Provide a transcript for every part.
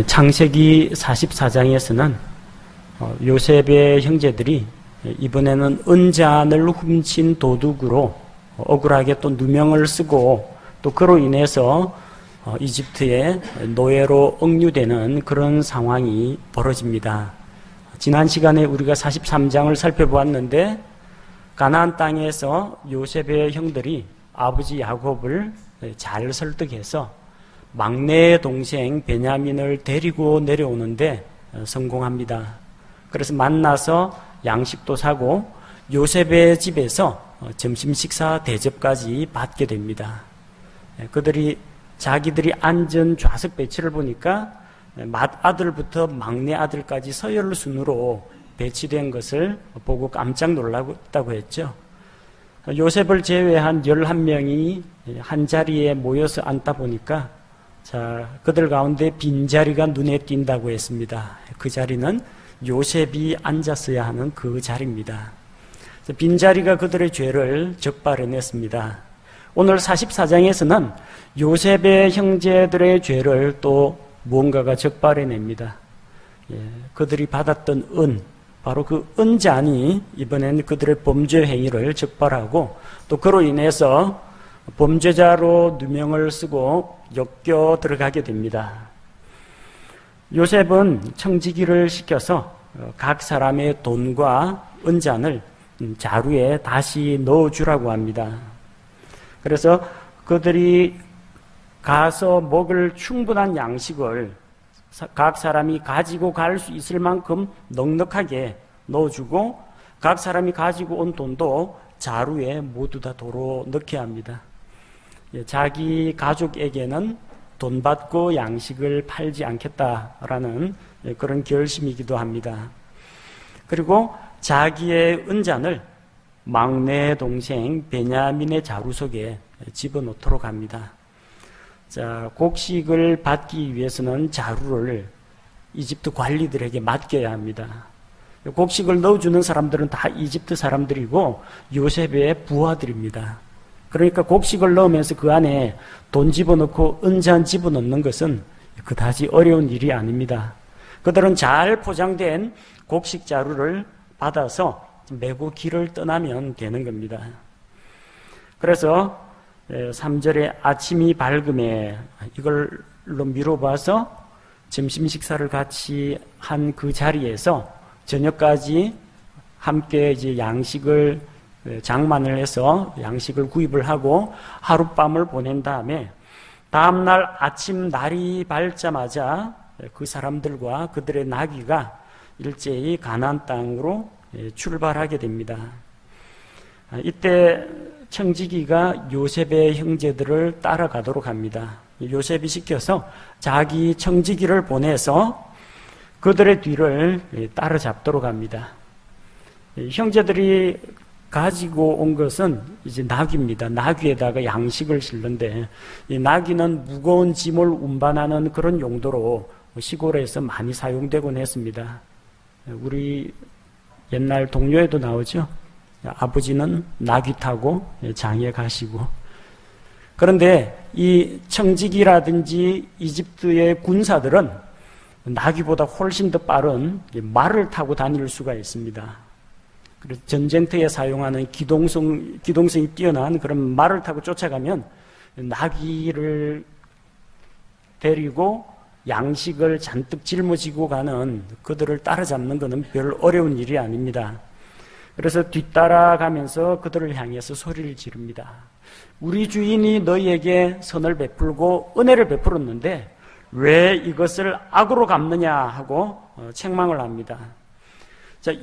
창세기 44장에서는 요셉의 형제들이 이번에는 은잔을 훔친 도둑으로 억울하게 또 누명을 쓰고 또 그로 인해서 이집트의 노예로 억류되는 그런 상황이 벌어집니다. 지난 시간에 우리가 43장을 살펴보았는데 가나안 땅에서 요셉의 형들이 아버지 야곱을 잘 설득해서 막내 동생 베냐민을 데리고 내려오는데 성공합니다. 그래서 만나서 양식도 사고 요셉의 집에서 점심 식사 대접까지 받게 됩니다. 그들이 자기들이 앉은 좌석 배치를 보니까 맏아들부터 막내 아들까지 서열 순으로 배치된 것을 보고 깜짝 놀랐다고 했죠. 요셉을 제외한 11명이 한 자리에 모여서 앉다 보니까 그들 가운데 빈자리가 눈에 띈다고 했습니다. 그 자리는 요셉이 앉았어야 하는 그 자리입니다. 빈자리가 그들의 죄를 적발해냈습니다. 오늘 44장에서는 요셉의 형제들의 죄를 또 무언가가 적발해냅니다. 그들이 받았던 은, 바로 그 은잔이 이번에는 그들의 범죄 행위를 적발하고 또 그로 인해서 범죄자로 누명을 쓰고 엮여 들어가게 됩니다. 요셉은 청지기를 시켜서 각 사람의 돈과 은잔을 자루에 다시 넣어주라고 합니다. 그래서 그들이 가서 먹을 충분한 양식을 각 사람이 가지고 갈 수 있을 만큼 넉넉하게 넣어주고 각 사람이 가지고 온 돈도 자루에 모두 다 도로 넣게 합니다. 자기 가족에게는 돈 받고 양식을 팔지 않겠다라는 그런 결심이기도 합니다. 그리고 자기의 은잔을 막내 동생 베냐민의 자루 속에 집어넣도록 합니다. 곡식을 받기 위해서는 자루를 이집트 관리들에게 맡겨야 합니다. 곡식을 넣어주는 사람들은 다 이집트 사람들이고 요셉의 부하들입니다. 그러니까 곡식을 넣으면서 그 안에 돈 집어넣고 은잔 집어넣는 것은 그다지 어려운 일이 아닙니다. 그들은 잘 포장된 곡식 자루를 받아서 메고 길을 떠나면 되는 겁니다. 그래서 3절에 아침이 밝음에 이걸로 미뤄봐서 점심 식사를 같이 한 그 자리에서 저녁까지 함께 이제 양식을 장만을 해서 양식을 구입을 하고 하룻밤을 보낸 다음에 다음날 아침 날이 밝자마자 그 사람들과 그들의 나귀가 일제히 가나안 땅으로 출발하게 됩니다. 이때 청지기가 요셉의 형제들을 따라가도록 합니다. 요셉이 시켜서 자기 청지기를 보내서 그들의 뒤를 따라잡도록 합니다. 형제들이 가지고 온 것은 이제 나귀입니다. 나귀에다가 양식을 실는데 이 나귀는 무거운 짐을 운반하는 그런 용도로 시골에서 많이 사용되곤 했습니다. 우리 옛날 동요에도 나오죠. 아버지는 나귀 타고 장에 가시고. 그런데 이 청지기라든지 이집트의 군사들은 나귀보다 훨씬 더 빠른 말을 타고 다닐 수가 있습니다. 그래서 전쟁터에 사용하는 기동성이 뛰어난 그런 말을 타고 쫓아가면 나귀를 데리고 양식을 잔뜩 짊어지고 가는 그들을 따라잡는 것은 별 어려운 일이 아닙니다. 그래서 뒤따라가면서 그들을 향해서 소리를 지릅니다. 우리 주인이 너희에게 선을 베풀고 은혜를 베풀었는데 왜 이것을 악으로 갚느냐 하고 책망을 합니다.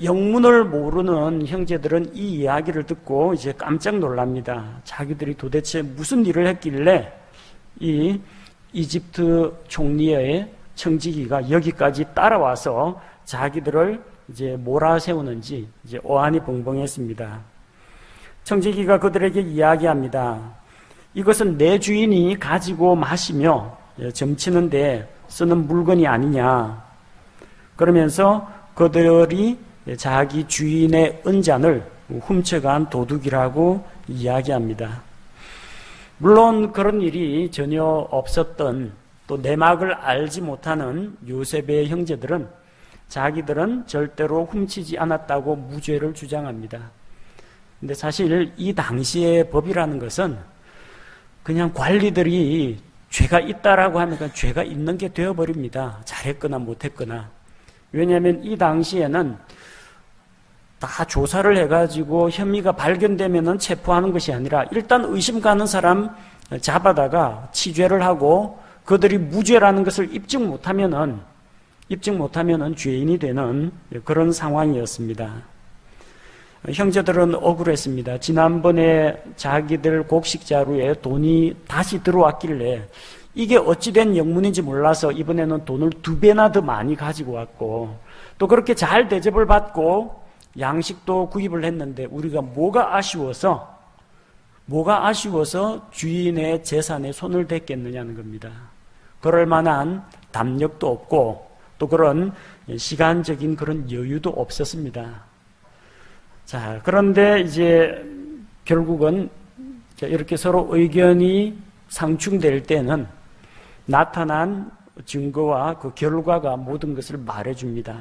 영문을 모르는 형제들은 이 이야기를 듣고 이제 깜짝 놀랍니다. 자기들이 도대체 무슨 일을 했길래 이 이집트 총리의 청지기가 여기까지 따라와서 자기들을 이제 몰아세우는지 이제 어안이 벙벙했습니다. 청지기가 그들에게 이야기합니다. 이것은 내 주인이 가지고 마시며 점치는데 쓰는 물건이 아니냐. 그러면서 그들이 자기 주인의 은잔을 훔쳐간 도둑이라고 이야기합니다. 물론 그런 일이 전혀 없었던 또 내막을 알지 못하는 요셉의 형제들은 자기들은 절대로 훔치지 않았다고 무죄를 주장합니다. 근데 사실 이 당시의 법이라는 것은 그냥 관리들이 죄가 있다라고 하면 죄가 있는 게 되어버립니다. 잘했거나 못했거나. 왜냐하면 이 당시에는 다 조사를 해가지고 혐의가 발견되면은 체포하는 것이 아니라 일단 의심 가는 사람 잡아다가 치죄를 하고 그들이 무죄라는 것을 입증 못하면은 죄인이 되는 그런 상황이었습니다. 형제들은 억울했습니다. 지난번에 자기들 곡식 자루에 돈이 다시 들어왔길래 이게 어찌된 영문인지 몰라서 이번에는 돈을 2배나 더 많이 가지고 왔고 또 그렇게 잘 대접을 받고 양식도 구입을 했는데 우리가 뭐가 아쉬워서 주인의 재산에 손을 댔겠느냐는 겁니다. 그럴 만한 담력도 없고 또 그런 시간적인 그런 여유도 없었습니다. 자, 그런데 이제 결국은 이렇게 서로 의견이 상충될 때는 나타난 증거와 그 결과가 모든 것을 말해줍니다.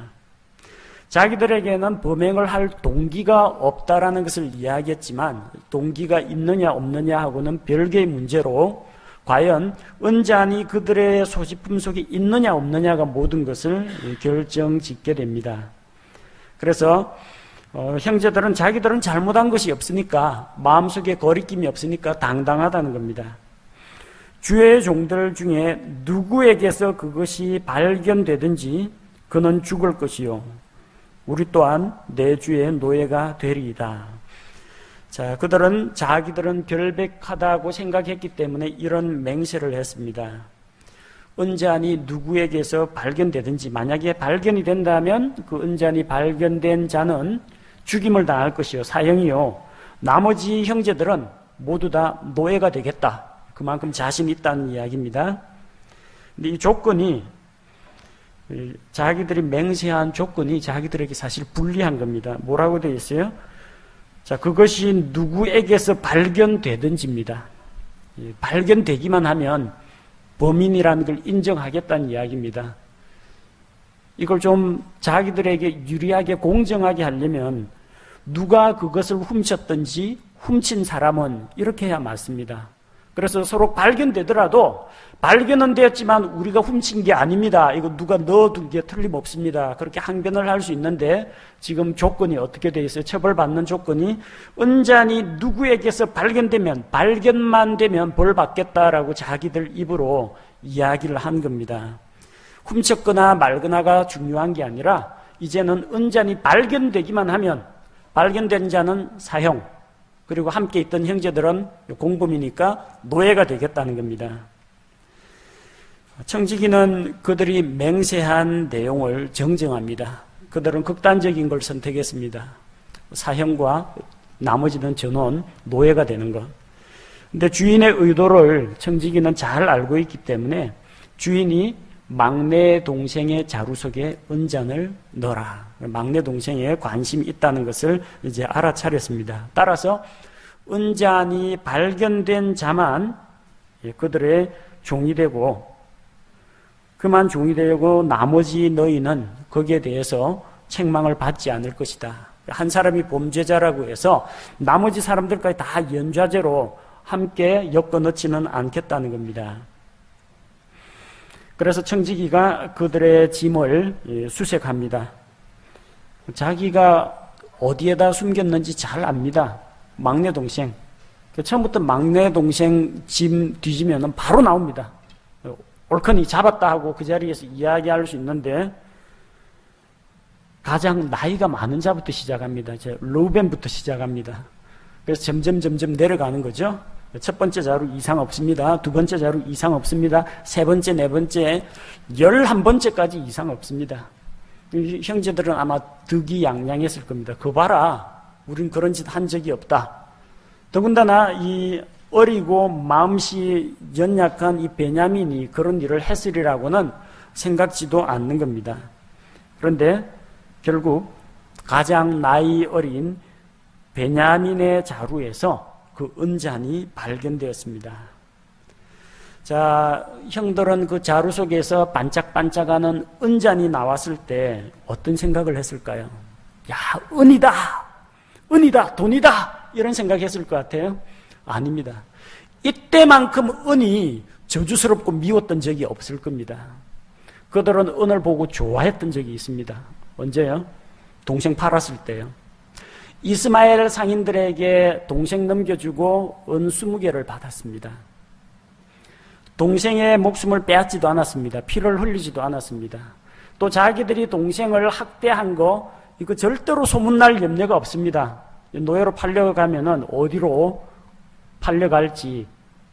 자기들에게는 범행을 할 동기가 없다라는 것을 이야기했지만 동기가 있느냐 없느냐 하고는 별개의 문제로 과연 은잔이 그들의 소지품 속에 있느냐 없느냐가 모든 것을 결정짓게 됩니다. 그래서 형제들은 자기들은 잘못한 것이 없으니까 마음속에 거리낌이 없으니까 당당하다는 겁니다. 주의 종들 중에 누구에게서 그것이 발견되든지 그는 죽을 것이요 우리 또한 내 주의 노예가 되리이다. 자, 그들은 자기들은 결백하다고 생각했기 때문에 이런 맹세를 했습니다. 은잔이 누구에게서 발견되든지 만약에 발견이 된다면 그 은잔이 발견된 자는 죽임을 당할 것이요 사형이요 나머지 형제들은 모두 다 노예가 되겠다. 그만큼 자신이 있다는 이야기입니다. 근데 이 조건이 자기들이 맹세한 조건이 자기들에게 사실 불리한 겁니다. 뭐라고 되어 있어요? 자, 그것이 누구에게서 발견되든지입니다. 발견되기만 하면 범인이라는 걸 인정하겠다는 이야기입니다. 이걸 좀 자기들에게 유리하게 공정하게 하려면 누가 그것을 훔쳤든지 훔친 사람은 이렇게 해야 맞습니다. 그래서 서로 발견되더라도 발견은 되었지만 우리가 훔친 게 아닙니다. 이거 누가 넣어둔 게 틀림없습니다. 그렇게 항변을 할 수 있는데 지금 조건이 어떻게 되어 있어요? 처벌받는 조건이 은잔이 누구에게서 발견만 되면 벌 받겠다라고 자기들 입으로 이야기를 한 겁니다. 훔쳤거나 말거나가 중요한 게 아니라 이제는 은잔이 발견되기만 하면 발견된 자는 사형 그리고 함께 있던 형제들은 공범이니까 노예가 되겠다는 겁니다. 청지기는 그들이 맹세한 내용을 정정합니다. 그들은 극단적인 걸 선택했습니다. 사형과 나머지는 전원 노예가 되는 것. 근데 주인의 의도를 청지기는 잘 알고 있기 때문에 주인이 막내 동생의 자루 속에 은잔을 넣어라. 막내 동생에 관심이 있다는 것을 이제 알아차렸습니다. 따라서 은잔이 발견된 자만 그들의 종이 되고 그만 종이 되고 나머지 너희는 거기에 대해서 책망을 받지 않을 것이다. 한 사람이 범죄자라고 해서 나머지 사람들까지 다 연좌제로 함께 엮어넣지는 않겠다는 겁니다. 그래서 청지기가 그들의 짐을 수색합니다. 자기가 어디에다 숨겼는지 잘 압니다. 막내 동생. 처음부터 막내 동생 짐 뒤지면 바로 나옵니다. 옳거니 잡았다 하고 그 자리에서 이야기할 수 있는데 가장 나이가 많은 자부터 시작합니다. 르우벤부터 시작합니다. 그래서 점점 내려가는 거죠. 첫 번째 자루 이상 없습니다. 두 번째 자루 이상 없습니다. 세 번째, 네 번째, 11번째까지 이상 없습니다. 형제들은 아마 득이양양했을 겁니다. 그거 봐라. 우린 그런 짓 한 적이 없다. 더군다나 이 어리고 마음씨 연약한 이 베냐민이 그런 일을 했으리라고는 생각지도 않는 겁니다. 그런데 결국 가장 나이 어린 베냐민의 자루에서 그 은잔이 발견되었습니다. 자, 형들은 그 자루 속에서 반짝반짝하는 은잔이 나왔을 때 어떤 생각을 했을까요? 야, 은이다! 은이다! 돈이다! 이런 생각했을 것 같아요? 아닙니다. 이때만큼 은이 저주스럽고 미웠던 적이 없을 겁니다. 그들은 은을 보고 좋아했던 적이 있습니다. 언제요? 동생 팔았을 때요. 이스마엘 상인들에게 동생 넘겨주고 은 20개를 받았습니다. 동생의 목숨을 빼앗지도 않았습니다. 피를 흘리지도 않았습니다. 또 자기들이 동생을 학대한 거 이거 절대로 소문날 염려가 없습니다. 노예로 팔려가면은 어디로 팔려갈지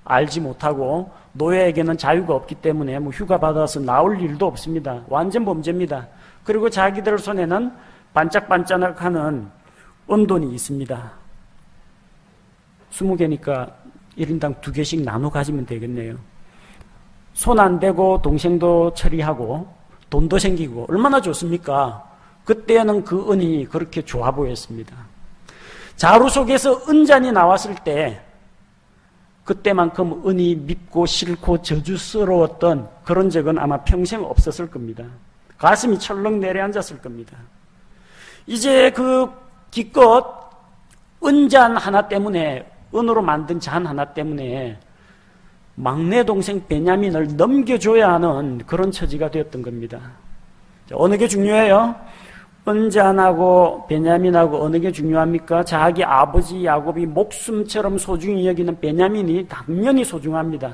알지 못하고 노예에게는 자유가 없기 때문에 뭐 휴가 받아서 나올 일도 없습니다. 완전 범죄입니다. 그리고 자기들 손에는 반짝반짝하는 은돈이 있습니다. 20개니까 1인당 2개씩 나눠 가지면 되겠네요. 손 안 대고 동생도 처리하고 돈도 생기고 얼마나 좋습니까? 그때는 그 은이 그렇게 좋아 보였습니다. 자루 속에서 은잔이 나왔을 때 그때만큼 은이 밉고 싫고 저주스러웠던 그런 적은 아마 평생 없었을 겁니다. 가슴이 철렁 내려앉았을 겁니다. 이제 그 기껏 은잔 하나 때문에, 은으로 만든 잔 하나 때문에 막내 동생 베냐민을 넘겨줘야 하는 그런 처지가 되었던 겁니다. 어느 게 중요해요? 은잔하고 베냐민하고 어느 게 중요합니까? 자기 아버지 야곱이 목숨처럼 소중히 여기는 베냐민이 당연히 소중합니다.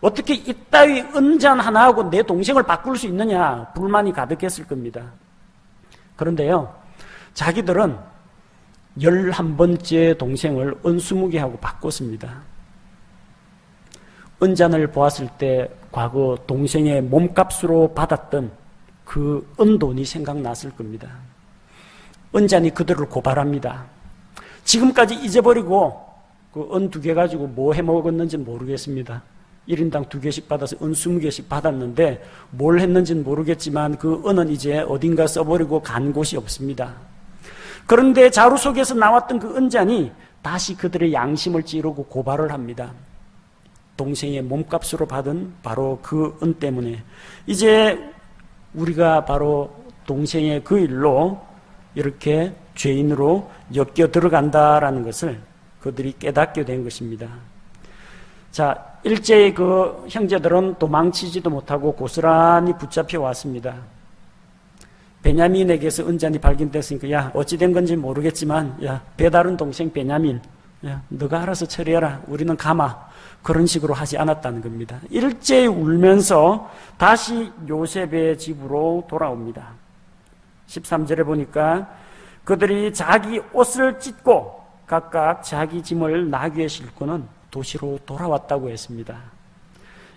어떻게 이따위 은잔 하나하고 내 동생을 바꿀 수 있느냐 불만이 가득했을 겁니다. 그런데요, 자기들은 11번째 동생을 은 20개하고 바꿨습니다. 은잔을 보았을 때 과거 동생의 몸값으로 받았던 그 은돈이 생각났을 겁니다. 은잔이 그들을 고발합니다. 지금까지 잊어버리고 그 은 2개 가지고 뭐 해먹었는지는 모르겠습니다. 1인당 2개씩 받아서 은 20개씩 받았는데 뭘 했는지는 모르겠지만 그 은은 이제 어딘가 써버리고 간 곳이 없습니다. 그런데 자루 속에서 나왔던 그 은잔이 다시 그들의 양심을 찌르고 고발을 합니다. 동생의 몸값으로 받은 바로 그 은 때문에 이제 우리가 바로 동생의 그 일로 이렇게 죄인으로 엮여 들어간다라는 것을 그들이 깨닫게 된 것입니다. 자, 일제히 그 형제들은 도망치지도 못하고 고스란히 붙잡혀 왔습니다. 베냐민에게서 은잔이 발견됐으니까 야, 어찌 된 건지 모르겠지만 야, 배다른 동생 베냐민, 야, 너가 알아서 처리해라. 우리는 가마. 그런 식으로 하지 않았다는 겁니다. 일제히 울면서 다시 요셉의 집으로 돌아옵니다. 13절에 보니까 그들이 자기 옷을 찢고 각각 자기 짐을 나귀에 싣고는 도시로 돌아왔다고 했습니다.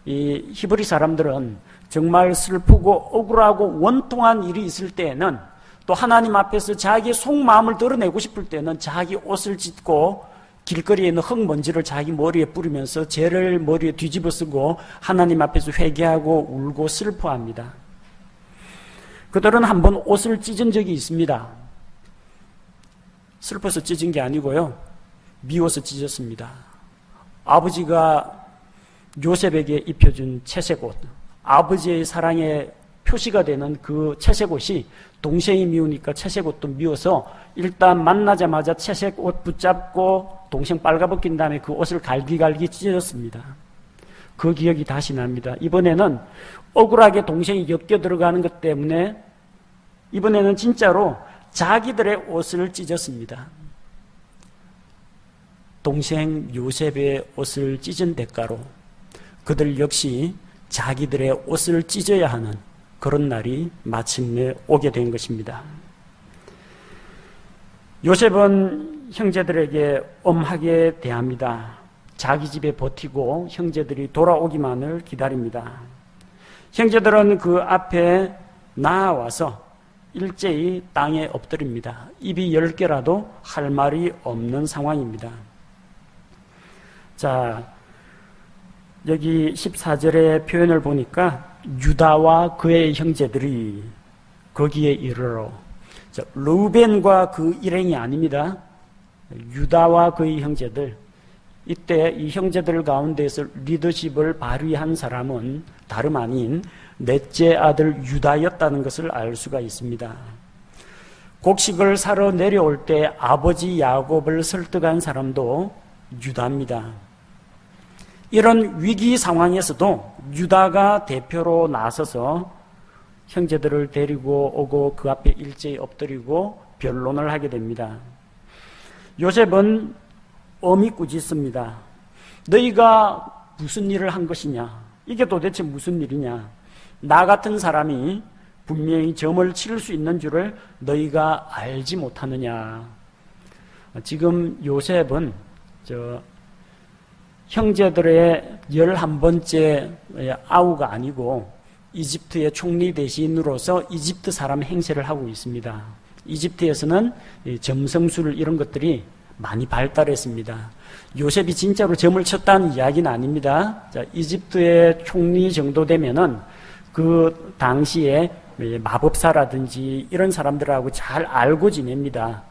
이 히브리 사람들은 정말 슬프고 억울하고 원통한 일이 있을 때에는 또 하나님 앞에서 자기의 속마음을 드러내고 싶을 때는 자기 옷을 찢고 길거리에 있는 흙먼지를 자기 머리에 뿌리면서 죄를 머리에 뒤집어 쓰고 하나님 앞에서 회개하고 울고 슬퍼합니다. 그들은 한번 옷을 찢은 적이 있습니다. 슬퍼서 찢은 게 아니고요, 미워서 찢었습니다. 아버지가 요셉에게 입혀준 채색 옷, 아버지의 사랑의 표시가 되는 그 채색 옷이 동생이 미우니까 채색 옷도 미워서 일단 만나자마자 채색 옷 붙잡고 동생 빨가벗긴 다음에 그 옷을 갈기갈기 찢었습니다. 그 기억이 다시 납니다. 이번에는 억울하게 동생이 엮여 들어가는 것 때문에 이번에는 진짜로 자기들의 옷을 찢었습니다. 동생 요셉의 옷을 찢은 대가로 그들 역시 자기들의 옷을 찢어야 하는 그런 날이 마침내 오게 된 것입니다. 요셉은 형제들에게 엄하게 대합니다. 자기 집에 버티고 형제들이 돌아오기만을 기다립니다. 형제들은 그 앞에 나와서 일제히 땅에 엎드립니다. 입이 10개라도 할 말이 없는 상황입니다. 자, 여기 14절의 표현을 보니까 유다와 그의 형제들이 거기에 이르러, 르우벤과 그 일행이 아닙니다. 유다와 그의 형제들, 이때 이 형제들 가운데서 리더십을 발휘한 사람은 다름 아닌 넷째 아들 유다였다는 것을 알 수가 있습니다. 곡식을 사러 내려올 때 아버지 야곱을 설득한 사람도 유다입니다. 이런 위기 상황에서도 유다가 대표로 나서서 형제들을 데리고 오고 그 앞에 일제히 엎드리고 변론을 하게 됩니다. 요셉은 엄히 꾸짖습니다. 너희가 무슨 일을 한 것이냐? 이게 도대체 무슨 일이냐? 나 같은 사람이 분명히 점을 치를 수 있는 줄을 너희가 알지 못하느냐? 지금 요셉은 형제들의 11번째 아우가 아니고 이집트의 총리 대신으로서 이집트 사람 행세를 하고 있습니다. 이집트에서는 점성술 이런 것들이 많이 발달했습니다. 요셉이 진짜로 점을 쳤다는 이야기는 아닙니다. 자, 이집트의 총리 정도 되면은 그 당시에 마법사라든지 이런 사람들하고 잘 알고 지냅니다.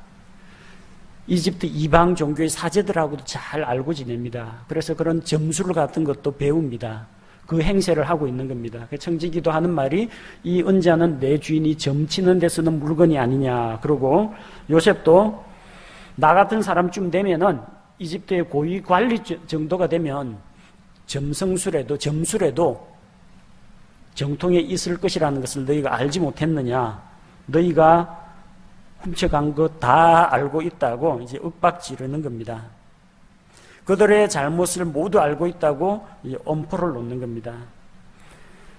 이집트 이방 종교의 사제들하고도 잘 알고 지냅니다. 그래서 그런 점술 같은 것도 배웁니다. 그 행세를 하고 있는 겁니다. 청지기도 하는 말이 이 은자는 내 주인이 점치는 데 쓰는 물건이 아니냐. 그러고 요셉도 나 같은 사람쯤 되면은 이집트의 고위 관리 정도가 되면 점술에도 정통에 있을 것이라는 것을 너희가 알지 못했느냐. 너희가 훔쳐간 거 다 알고 있다고 이제 윽박지르는 겁니다. 그들의 잘못을 모두 알고 있다고 엄포를 놓는 겁니다.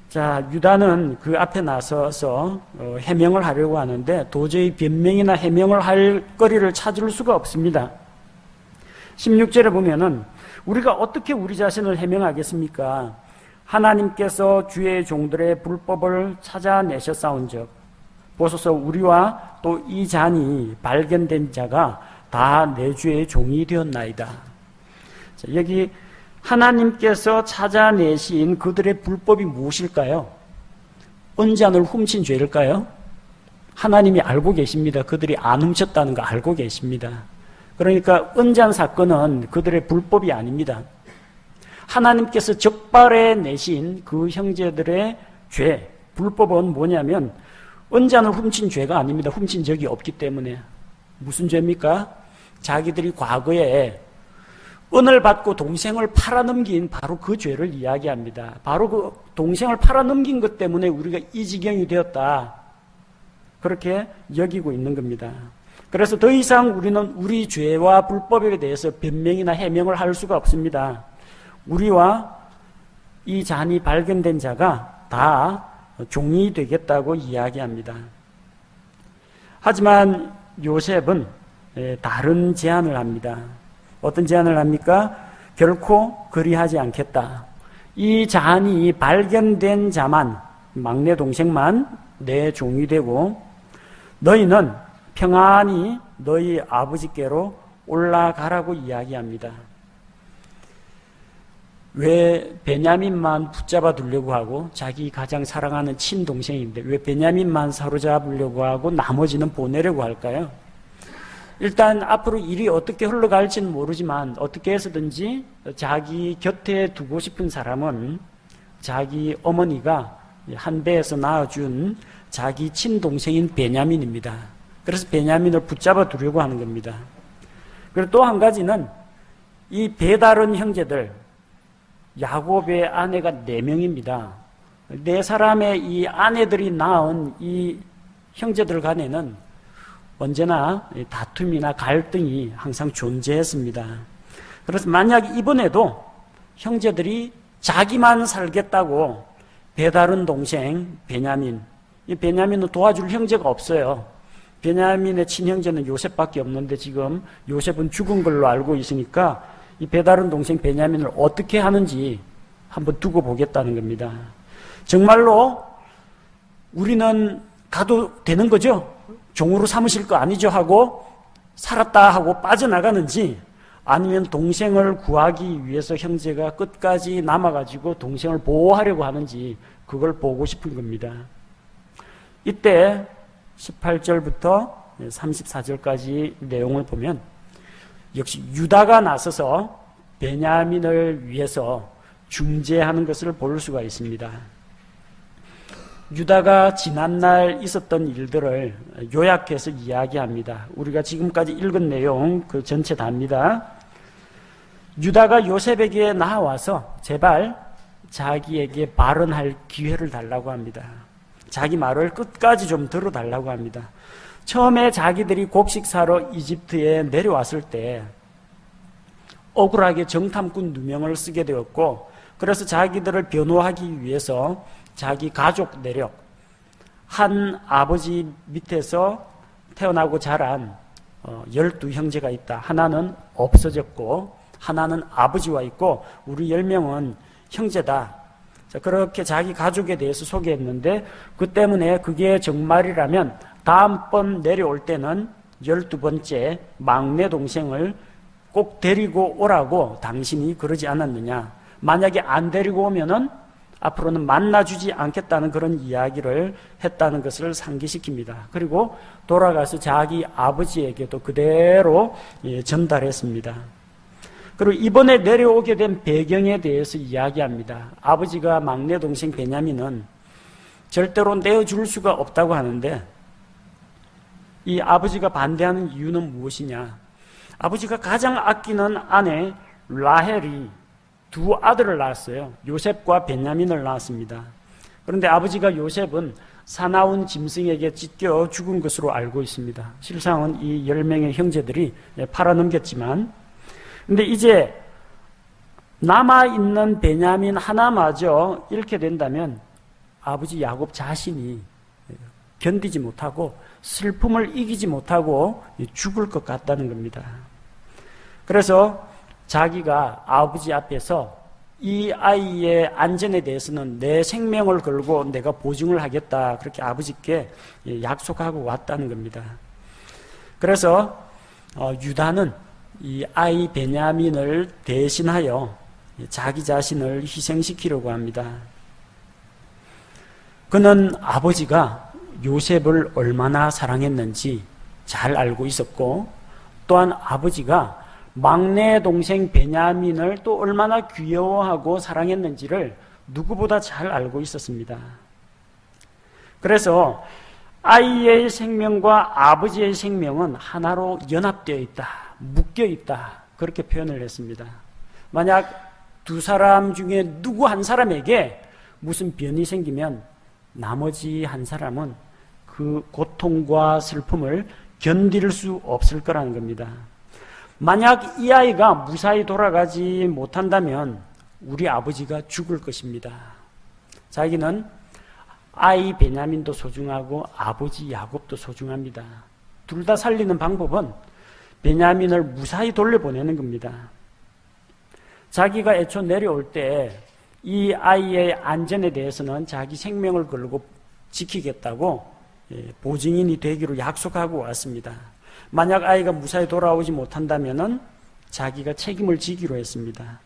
자, 유다는 그 앞에 나서서 해명을 하려고 하는데 도저히 변명이나 해명을 할 거리를 찾을 수가 없습니다. 16절에 보면은 우리가 어떻게 우리 자신을 해명하겠습니까? 하나님께서 주의 종들의 불법을 찾아내셨사온즉 보소서 우리와 또 이 잔이 발견된 자가 다 내 주의 종이 되었나이다. 자, 여기 하나님께서 찾아내신 그들의 불법이 무엇일까요? 은잔을 훔친 죄일까요? 하나님이 알고 계십니다. 그들이 안 훔쳤다는 거 알고 계십니다. 그러니까 은잔 사건은 그들의 불법이 아닙니다. 하나님께서 적발해 내신 그 형제들의 죄, 불법은 뭐냐면 은잔을 훔친 죄가 아닙니다. 훔친 적이 없기 때문에. 무슨 죄입니까? 자기들이 과거에 은을 받고 동생을 팔아넘긴 바로 그 죄를 이야기합니다. 바로 그 동생을 팔아넘긴 것 때문에 우리가 이 지경이 되었다. 그렇게 여기고 있는 겁니다. 그래서 더 이상 우리는 우리 죄와 불법에 대해서 변명이나 해명을 할 수가 없습니다. 우리와 이 잔이 발견된 자가 다 종이 되겠다고 이야기합니다. 하지만 요셉은 다른 제안을 합니다. 어떤 제안을 합니까? 결코 그리하지 않겠다. 이 잔이 발견된 자만, 막내 동생만 내 종이 되고 너희는 평안히 너희 아버지께로 올라가라고 이야기합니다. 왜 베냐민만 붙잡아 두려고 하고 자기 가장 사랑하는 친동생인데 왜 베냐민만 사로잡으려고 하고 나머지는 보내려고 할까요? 일단 앞으로 일이 어떻게 흘러갈지는 모르지만 어떻게 해서든지 자기 곁에 두고 싶은 사람은 자기 어머니가 한 배에서 낳아준 자기 친동생인 베냐민입니다. 그래서 베냐민을 붙잡아 두려고 하는 겁니다. 그리고 또 한 가지는 이 배다른 형제들, 야곱의 아내가 4명입니다. 4사람의 이 아내들이 낳은 이 형제들 간에는 언제나 다툼이나 갈등이 항상 존재했습니다. 그래서 만약 이번에도 형제들이 자기만 살겠다고 배다른 동생 베냐민, 이 베냐민은 도와줄 형제가 없어요. 베냐민의 친형제는 요셉밖에 없는데 지금 요셉은 죽은 걸로 알고 있으니까 이 배다른 동생 베냐민을 어떻게 하는지 한번 두고 보겠다는 겁니다. 정말로 우리는 가도 되는 거죠? 종으로 삼으실 거 아니죠? 하고 살았다 하고 빠져나가는지 아니면 동생을 구하기 위해서 형제가 끝까지 남아가지고 동생을 보호하려고 하는지 그걸 보고 싶은 겁니다. 이때 18절부터 34절까지 내용을 보면 역시 유다가 나서서 베냐민을 위해서 중재하는 것을 볼 수가 있습니다. 유다가 지난날 있었던 일들을 요약해서 이야기합니다. 우리가 지금까지 읽은 내용 그 전체 다입니다. 유다가 요셉에게 나와서 제발 자기에게 발언할 기회를 달라고 합니다. 자기 말을 끝까지 좀 들어달라고 합니다. 처음에 자기들이 곡식 사러 이집트에 내려왔을 때 억울하게 정탐꾼 누명을 쓰게 되었고, 그래서 자기들을 변호하기 위해서 자기 가족 내력, 한 아버지 밑에서 태어나고 자란 12형제가 있다. 하나는 없어졌고 하나는 아버지와 있고 우리 10명은 형제다. 자, 그렇게 자기 가족에 대해서 소개했는데, 그 때문에 그게 정말이라면 다음번 내려올 때는 12번째 막내 동생을 꼭 데리고 오라고 당신이 그러지 않았느냐. 만약에 안 데리고 오면은 앞으로는 만나주지 않겠다는 그런 이야기를 했다는 것을 상기시킵니다. 그리고 돌아가서 자기 아버지에게도 그대로 전달했습니다. 그리고 이번에 내려오게 된 배경에 대해서 이야기합니다. 아버지가 막내 동생 베냐민은 절대로 내어줄 수가 없다고 하는데, 이 아버지가 반대하는 이유는 무엇이냐? 아버지가 가장 아끼는 아내 라헬이 두 아들을 낳았어요. 요셉과 베냐민을 낳았습니다. 그런데 아버지가 요셉은 사나운 짐승에게 찢겨 죽은 것으로 알고 있습니다. 실상은 이 10명의 형제들이 팔아넘겼지만, 근데 이제 남아있는 베냐민 하나마저 잃게 된다면 아버지 야곱 자신이 견디지 못하고 슬픔을 이기지 못하고 죽을 것 같다는 겁니다. 그래서 자기가 아버지 앞에서 이 아이의 안전에 대해서는 내 생명을 걸고 내가 보증을 하겠다, 그렇게 아버지께 약속하고 왔다는 겁니다. 그래서 유다는 이 아이 베냐민을 대신하여 자기 자신을 희생시키려고 합니다. 그는 아버지가 요셉을 얼마나 사랑했는지 잘 알고 있었고, 또한 아버지가 막내 동생 베냐민을 또 얼마나 귀여워하고 사랑했는지를 누구보다 잘 알고 있었습니다. 그래서 아이의 생명과 아버지의 생명은 하나로 연합되어 있다, 묶여 있다, 그렇게 표현을 했습니다. 만약 두 사람 중에 누구 한 사람에게 무슨 변이 생기면 나머지 한 사람은 그 고통과 슬픔을 견딜 수 없을 거라는 겁니다. 만약 이 아이가 무사히 돌아가지 못한다면 우리 아버지가 죽을 것입니다. 자기는 아이 베냐민도 소중하고 아버지 야곱도 소중합니다. 둘 다 살리는 방법은 베냐민을 무사히 돌려보내는 겁니다. 자기가 애초 내려올 때 이 아이의 안전에 대해서는 자기 생명을 걸고 지키겠다고 보증인이 되기로 약속하고 왔습니다. 만약 아이가 무사히 돌아오지 못한다면은 자기가 책임을 지기로 했습니다.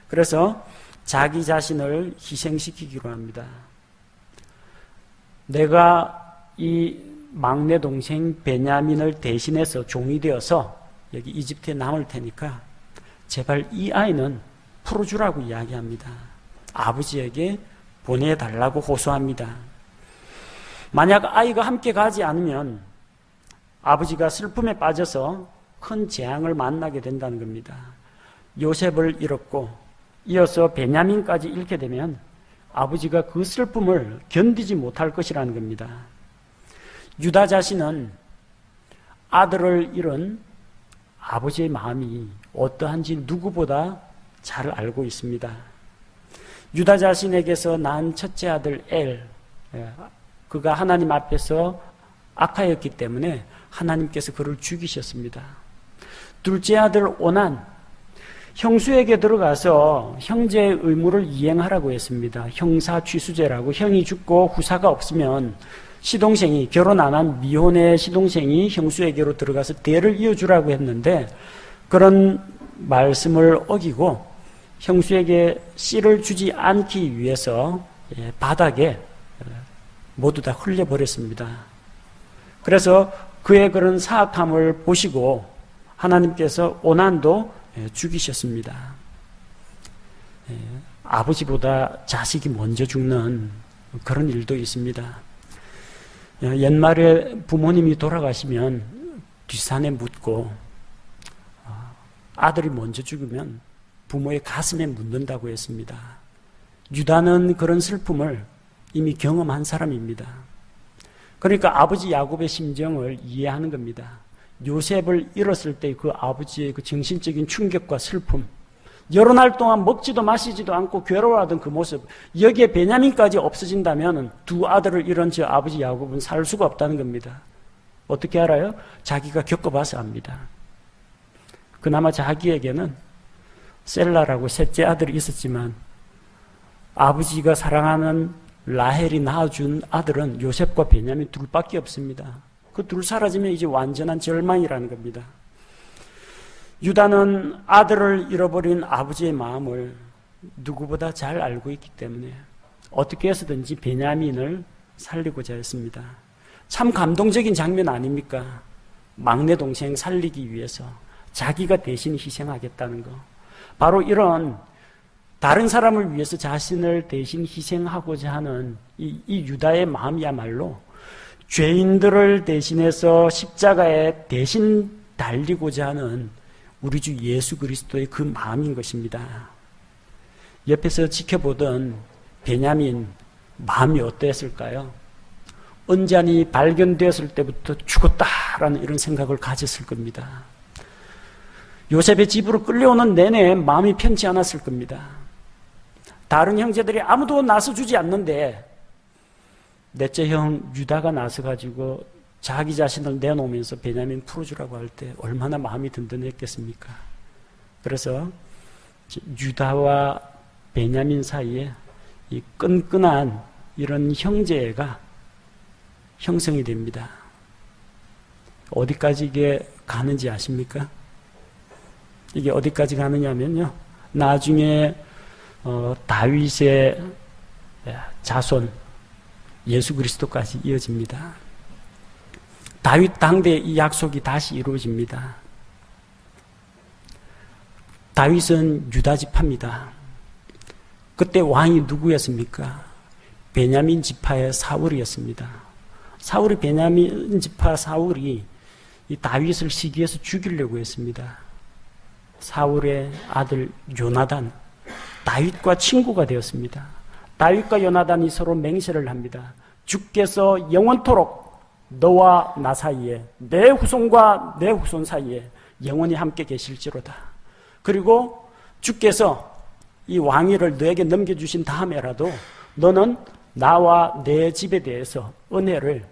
그래서 자기 자신을 희생시키기로 합니다. 내가 이 막내 동생 베냐민을 대신해서 종이 되어서 여기 이집트에 남을 테니까 제발 이 아이는 풀어주라고 이야기합니다. 아버지에게 보내달라고 호소합니다. 만약 아이가 함께 가지 않으면 아버지가 슬픔에 빠져서 큰 재앙을 만나게 된다는 겁니다. 요셉을 잃었고 이어서 베냐민까지 잃게 되면 아버지가 그 슬픔을 견디지 못할 것이라는 겁니다. 유다 자신은 아들을 잃은 아버지의 마음이 어떠한지 누구보다 잘 알고 있습니다. 유다 자신에게서 난 첫째 아들 엘, 그가 하나님 앞에서 악하였기 때문에 하나님께서 그를 죽이셨습니다. 둘째 아들 오난, 형수에게 들어가서 형제의 의무를 이행하라고 했습니다. 형사 취수제라고, 형이 죽고 후사가 없으면 시동생이, 결혼 안 한 미혼의 시동생이 형수에게로 들어가서 대를 이어주라고 했는데 그런 말씀을 어기고 형수에게 씨를 주지 않기 위해서 바닥에 모두 다 흘려버렸습니다. 그래서 그의 그런 사악함을 보시고 하나님께서 오난도 죽이셨습니다. 아버지보다 자식이 먼저 죽는 그런 일도 있습니다. 옛말에 부모님이 돌아가시면 뒷산에 묻고 아들이 먼저 죽으면 부모의 가슴에 묻는다고 했습니다. 유다는 그런 슬픔을 이미 경험한 사람입니다. 그러니까 아버지 야곱의 심정을 이해하는 겁니다. 요셉을 잃었을 때 그 아버지의 그 정신적인 충격과 슬픔, 여러 날 동안 먹지도 마시지도 않고 괴로워하던 그 모습, 여기에 베냐민까지 없어진다면 두 아들을 잃은 저 아버지 야곱은 살 수가 없다는 겁니다. 어떻게 알아요? 자기가 겪어봐서 압니다. 그나마 자기에게는 셀라라고 셋째 아들이 있었지만 아버지가 사랑하는 라헬이 낳아준 아들은 요셉과 베냐민 둘밖에 없습니다. 그 둘 사라지면 이제 완전한 절망이라는 겁니다. 유다는 아들을 잃어버린 아버지의 마음을 누구보다 잘 알고 있기 때문에 어떻게 해서든지 베냐민을 살리고자 했습니다. 참 감동적인 장면 아닙니까? 막내 동생 살리기 위해서 자기가 대신 희생하겠다는 거. 바로 이런 다른 사람을 위해서 자신을 대신 희생하고자 하는 이 유다의 마음이야말로 죄인들을 대신해서 십자가에 대신 달리고자 하는 우리 주 예수 그리스도의 그 마음인 것입니다. 옆에서 지켜보던 베냐민 마음이 어땠을까요? 언짢이 발견되었을 때부터 죽었다라는 이런 생각을 가졌을 겁니다. 요셉의 집으로 끌려오는 내내 마음이 편치 않았을 겁니다. 다른 형제들이 아무도 나서주지 않는데 넷째 형 유다가 나서가지고 자기 자신을 내놓으면서 베냐민 풀어주라고 할 때 얼마나 마음이 든든했겠습니까? 그래서 유다와 베냐민 사이에 이 끈끈한 이런 형제가 형성이 됩니다. 어디까지 이게 가는지 아십니까? 이게 어디까지 가느냐면요, 나중에 다윗의 자손 예수 그리스도까지 이어집니다. 다윗 당대 이 약속이 다시 이루어집니다. 다윗은 유다 지파입니다. 그때 왕이 누구였습니까? 베냐민 지파의 사울이었습니다. 사울이 베냐민 지파 사울이 이 다윗을 시기해서 죽이려고 했습니다. 사울의 아들 요나단, 다윗과 친구가 되었습니다. 다윗과 요나단이 서로 맹세를 합니다. 주께서 영원토록 너와 나 사이에, 내 후손과 내 후손 사이에 영원히 함께 계실지로다. 그리고 주께서 이 왕위를 너에게 넘겨주신 다음에라도 너는 나와 내 집에 대해서 은혜를,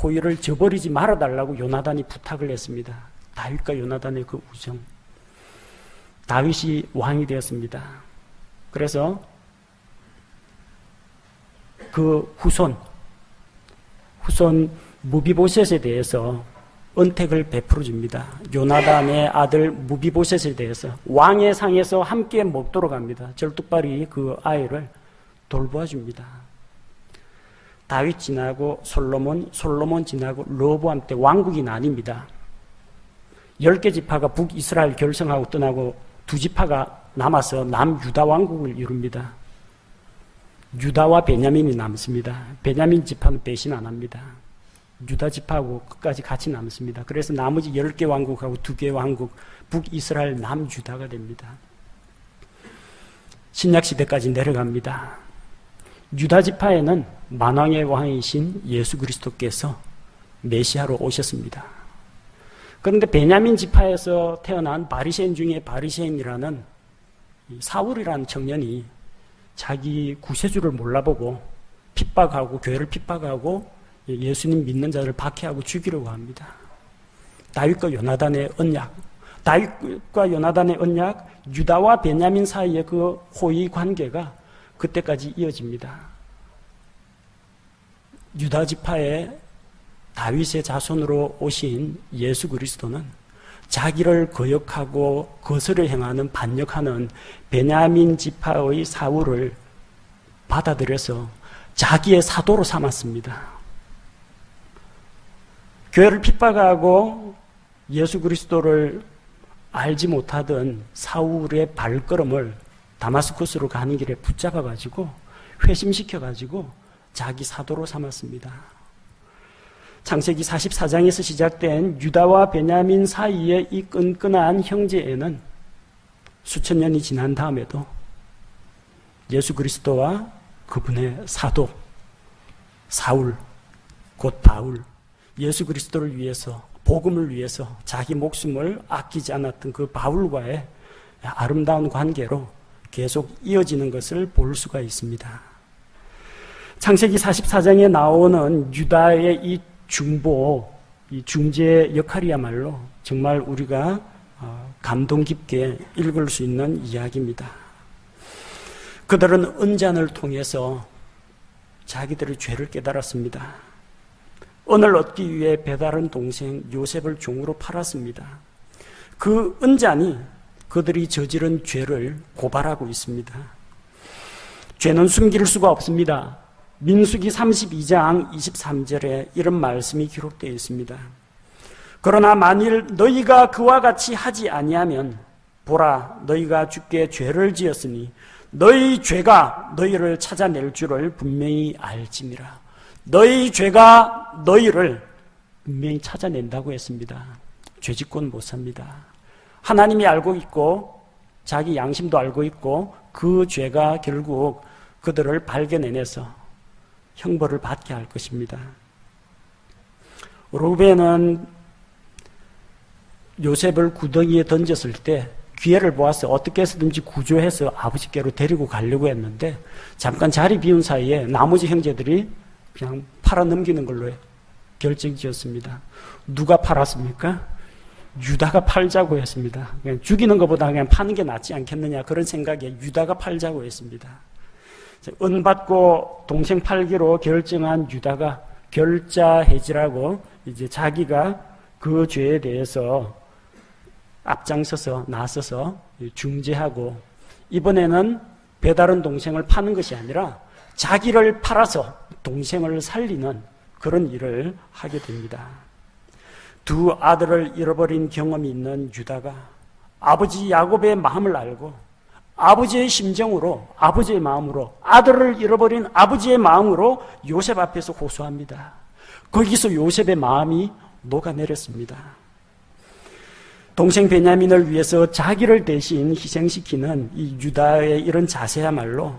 호의를 저버리지 말아달라고 요나단이 부탁을 했습니다. 다윗과 요나단의 그 우정. 다윗이 왕이 되었습니다. 그래서 그 후손 무비보셋에 대해서 은택을 베풀어 줍니다. 요나단의 아들 무비보셋에 대해서 왕의 상에서 함께 먹도록 합니다. 절뚝발이 그 아이를 돌보아 줍니다. 다윗 지나고 솔로몬 지나고 르호보암 때 왕국이 나뉩니다. 10개 지파가 북이스라엘 결성하고 떠나고 2지파가 남아서 남유다 왕국을 이룹니다. 유다와 베냐민이 남습니다. 베냐민 지파는 배신 안 합니다. 유다 지파하고 끝까지 같이 남습니다. 그래서 나머지 10개 왕국하고 2개 왕국, 북이스라엘 남유다가 됩니다. 신약시대까지 내려갑니다. 유다 지파에는 만왕의 왕이신 예수 그리스도께서 메시아로 오셨습니다. 그런데 베냐민 지파에서 태어난 바리새인 중에 바리새인이라는 사울이라는 청년이 자기 구세주를 몰라보고 핍박하고 교회를 핍박하고 예수님 믿는 자를 박해하고 죽이려고 합니다. 다윗과 요나단의 언약, 유다와 베냐민 사이의 그 호의 관계가 그때까지 이어집니다. 유다 지파의 다윗의 자손으로 오신 예수 그리스도는 자기를 거역하고 거스를 행하는 반역하는 베냐민 지파의 사울을 받아들여서 자기의 사도로 삼았습니다. 교회를 핍박하고 예수 그리스도를 알지 못하던 사울의 발걸음을 다마스쿠스로 가는 길에 붙잡아가지고 회심시켜가지고 자기 사도로 삼았습니다. 창세기 44장에서 시작된 유다와 베냐민 사이의 이 끈끈한 형제애는 수천 년이 지난 다음에도 예수 그리스도와 그분의 사도 사울, 곧 바울, 예수 그리스도를 위해서, 복음을 위해서 자기 목숨을 아끼지 않았던 그 바울과의 아름다운 관계로 계속 이어지는 것을 볼 수가 있습니다. 창세기 44장에 나오는 유다의 이 중보, 이 중재 역할이야말로 정말 우리가 감동 깊게 읽을 수 있는 이야기입니다. 그들은 은잔을 통해서 자기들의 죄를 깨달았습니다. 은을 얻기 위해 배다른 동생 요셉을 종으로 팔았습니다. 그 은잔이 그들이 저지른 죄를 고발하고 있습니다. 죄는 숨길 수가 없습니다. 민수기 32장 23절에 이런 말씀이 기록되어 있습니다. 그러나 만일 너희가 그와 같이 하지 아니하면 보라, 너희가 주께 죄를 지었으니 너희 죄가 너희를 찾아낼 줄을 분명히 알지니라. 너희 죄가 너희를 분명히 찾아낸다고 했습니다. 죄짓고는 못 삽니다. 하나님이 알고 있고 자기 양심도 알고 있고 그 죄가 결국 그들을 발견해내서 형벌을 받게 할 것입니다. 루벤은 요셉을 구덩이에 던졌을 때 기회를 보아서 어떻게 해서든지 구조해서 아버지께로 데리고 가려고 했는데 잠깐 자리 비운 사이에 나머지 형제들이 그냥 팔아넘기는 걸로 결정지었습니다. 누가 팔았습니까? 유다가 팔자고 했습니다. 그냥 죽이는 것보다 그냥 파는 게 낫지 않겠느냐 그런 생각에 유다가 팔자고 했습니다. 은 받고 동생 팔기로 결정한 유다가 결자해지라고 이제 자기가 그 죄에 대해서 앞장서서 나서서 중재하고 이번에는 배다른 동생을 파는 것이 아니라 자기를 팔아서 동생을 살리는 그런 일을 하게 됩니다. 두 아들을 잃어버린 경험이 있는 유다가 아버지 야곱의 마음을 알고 아버지의 심정으로 아버지의 마음으로 아들을 잃어버린 아버지의 마음으로 요셉 앞에서 호소합니다. 거기서 요셉의 마음이 녹아내렸습니다. 동생 베냐민을 위해서 자기를 대신 희생시키는 이 유다의 이런 자세야말로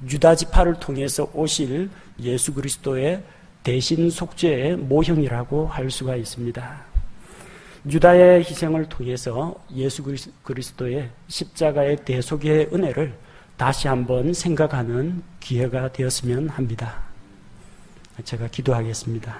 유다 지파를 통해서 오실 예수 그리스도의 대신 속죄의 모형이라고 할 수가 있습니다. 유다의 희생을 통해서 예수 그리스도의 십자가의 대속의 은혜를 다시 한번 생각하는 기회가 되었으면 합니다. 제가 기도하겠습니다.